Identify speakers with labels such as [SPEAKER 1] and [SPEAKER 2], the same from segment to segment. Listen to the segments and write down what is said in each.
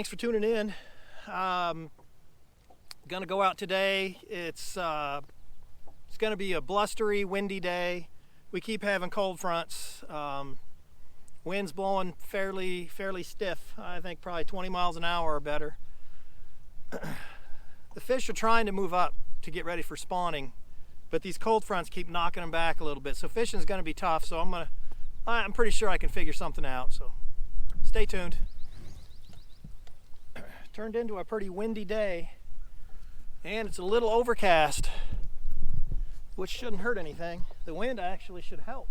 [SPEAKER 1] thanks for tuning in. Gonna go out today. It's gonna be a blustery, windy day. We keep having cold fronts. Wind's blowing fairly stiff. I think probably 20 miles an hour or better. The fish are trying to move up to get ready for spawning, but these cold fronts keep knocking them back a little bit. So fishing is gonna be tough. So I'm pretty sure I can figure something out. So stay tuned. Turned into a pretty windy day, and it's a little overcast, which shouldn't hurt anything. The wind actually should help.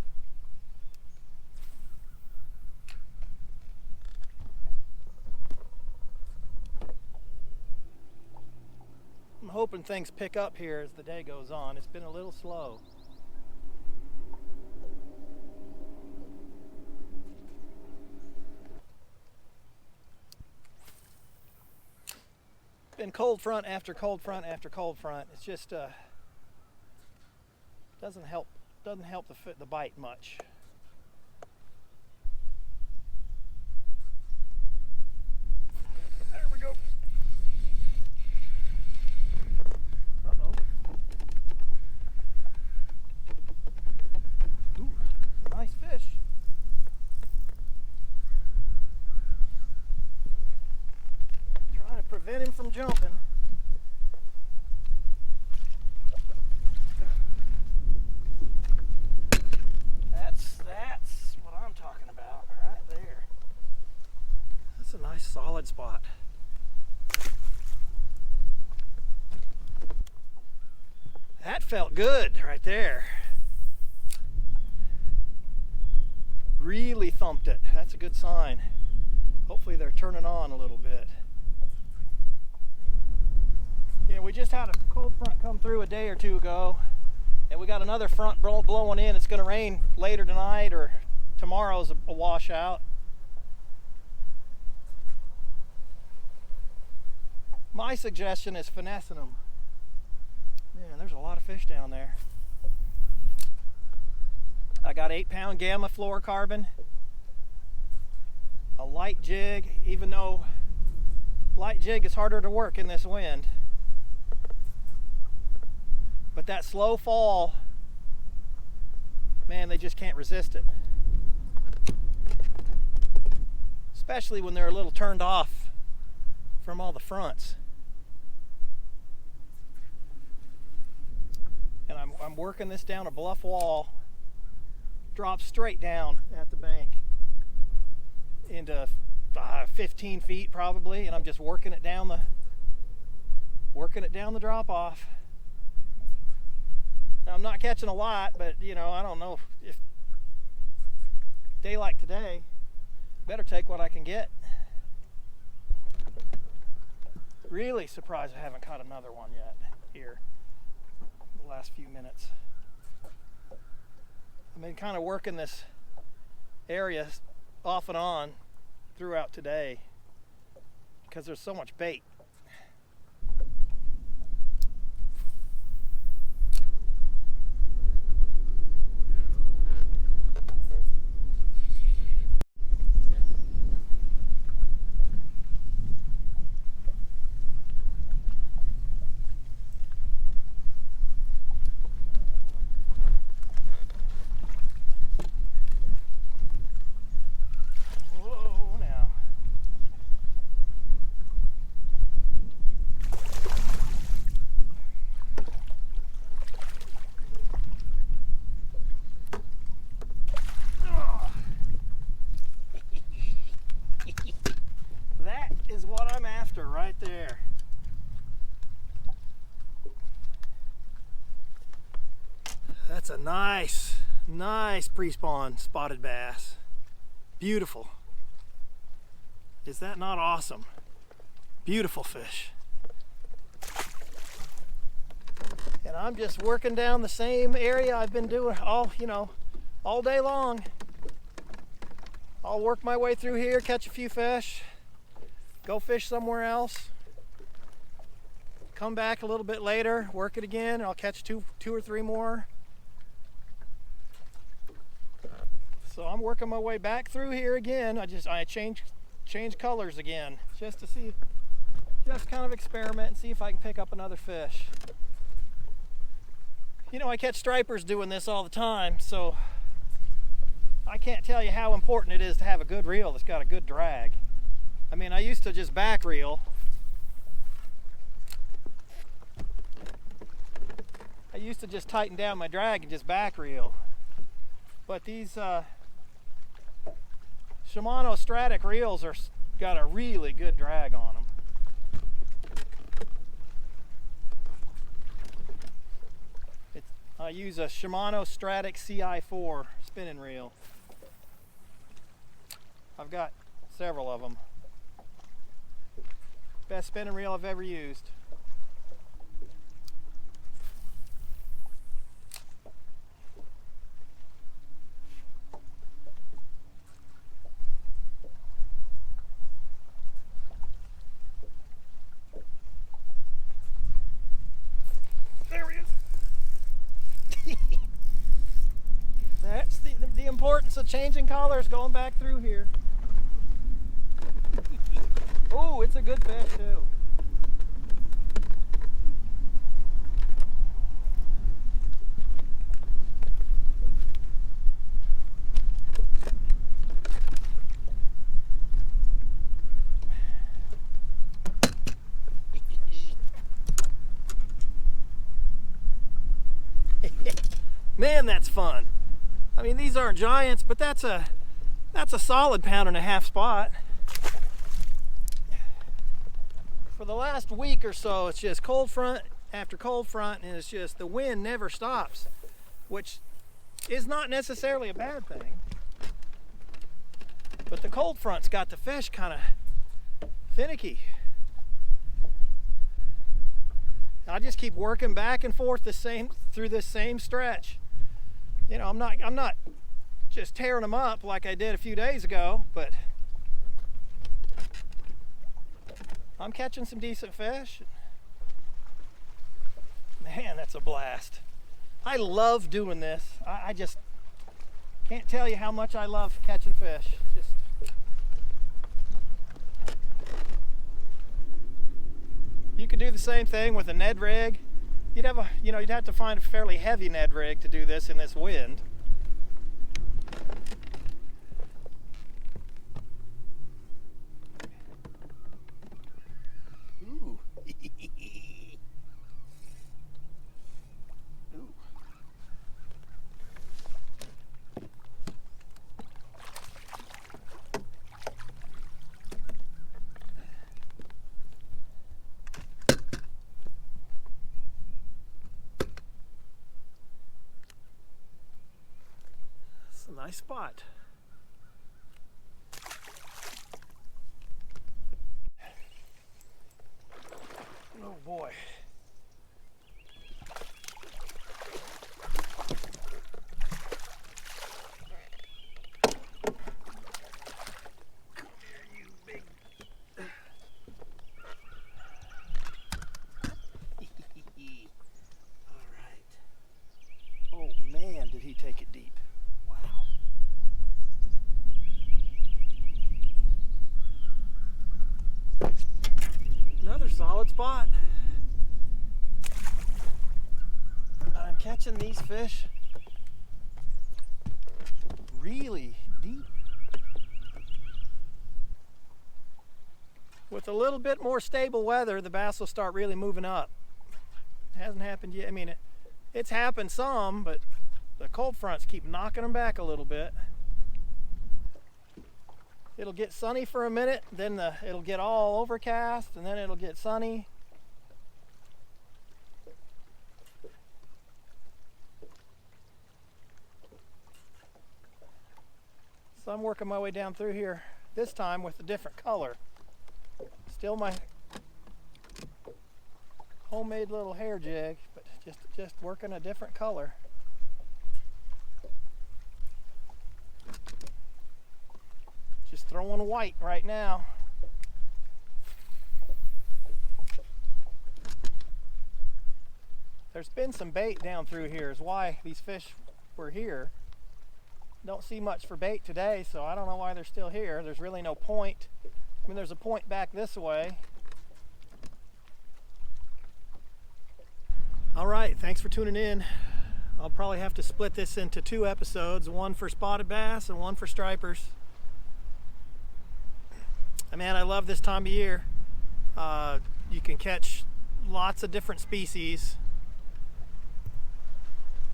[SPEAKER 1] I'm hoping things pick up here as the day goes on. It's been a little slow. Been cold front after cold front after cold front. It's just doesn't help the bite much. There we go. Uh-oh. Ooh, nice fish. Prevent him from jumping. That's what I'm talking about right there. That's a nice solid spot. That felt good right there. Really thumped it. That's a good sign. Hopefully they're turning on a little bit. Yeah, we just had a cold front come through a day or two ago, and we got another front blowing in. It's going to rain later tonight, or tomorrow's a washout. My suggestion is finessing them. Man, there's a lot of fish down there. I got 8-pound gamma fluorocarbon, a light jig, even though light jig is harder to work in this wind. But that slow fall, man, they just can't resist it. Especially when they're a little turned off from all the fronts. And I'm working this down a bluff wall, drops straight down at the bank into 15 feet probably, and I'm just working it down the drop off. I'm not catching a lot, but I don't know if day like today, better take what I can get. Really surprised I haven't caught another one yet here the last few minutes. I've been kind of working this area off and on throughout today because there's so much bait. Is what I'm after right there. That's a nice pre-spawn spotted bass. Beautiful. Is that not awesome? Beautiful fish. And I'm just working down the same area I've been doing all day long. I'll work my way through here, catch a few fish, go fish somewhere else, come back a little bit later, work it again, and I'll catch two or three more. So I'm working my way back through here again. I changed change colors again, just to see, just kind of experiment and see if I can pick up another fish. You know, I catch stripers doing this all the time, so I can't tell you how important it is to have a good reel that's got a good drag. I mean, I used to just back reel. I used to just tighten down my drag and just back reel. But these Shimano Stratic reels are got a really good drag on them. I use a Shimano Stratic CI4 spinning reel. I've got several of them. Best spinning reel I've ever used. There he is. That's the importance of changing colors going back through here. Oh, it's a good fish too. Man, that's fun. I mean, these aren't giants, but that's a solid 1.5 pound spot. For the last week or so, it's just cold front after cold front, and it's just the wind never stops, which is not necessarily a bad thing. But the cold front's got the fish kind of finicky. I just keep working back and forth through this same stretch. You know, I'm not just tearing them up like I did a few days ago, but I'm catching some decent fish. Man, that's a blast. I love doing this. I just can't tell you how much I love catching fish. You could do the same thing with a Ned rig. You'd have to find a fairly heavy Ned rig to do this in this wind. Ooh. Ooh. That's a nice spot. Oh boy. Come here, you big. All right. Oh man, did he take it deep. Wow. Another solid spot. I'm catching these fish really deep. With a little bit more stable weather, the bass will start really moving up. It hasn't happened yet. I mean, it's happened some, but the cold fronts keep knocking them back a little bit. It'll get sunny for a minute, then it'll get all overcast, and then it'll get sunny. So I'm working my way down through here, this time with a different color. Still my homemade little hair jig, but just working a different color. Just throwing white right now. There's been some bait down through here, is why these fish were here. don't see much for bait today, so I don't know why they're still here. There's really no point. I mean, there's a point back this way. All right, thanks for tuning in. I'll probably have to split this into 2 episodes, one for spotted bass and one for stripers. Man, I love this time of year. You can catch lots of different species.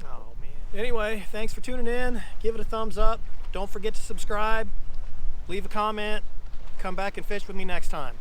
[SPEAKER 1] Oh man. Anyway, thanks for tuning in. Give it a thumbs up. Don't forget to subscribe. Leave a comment. Come back and fish with me next time.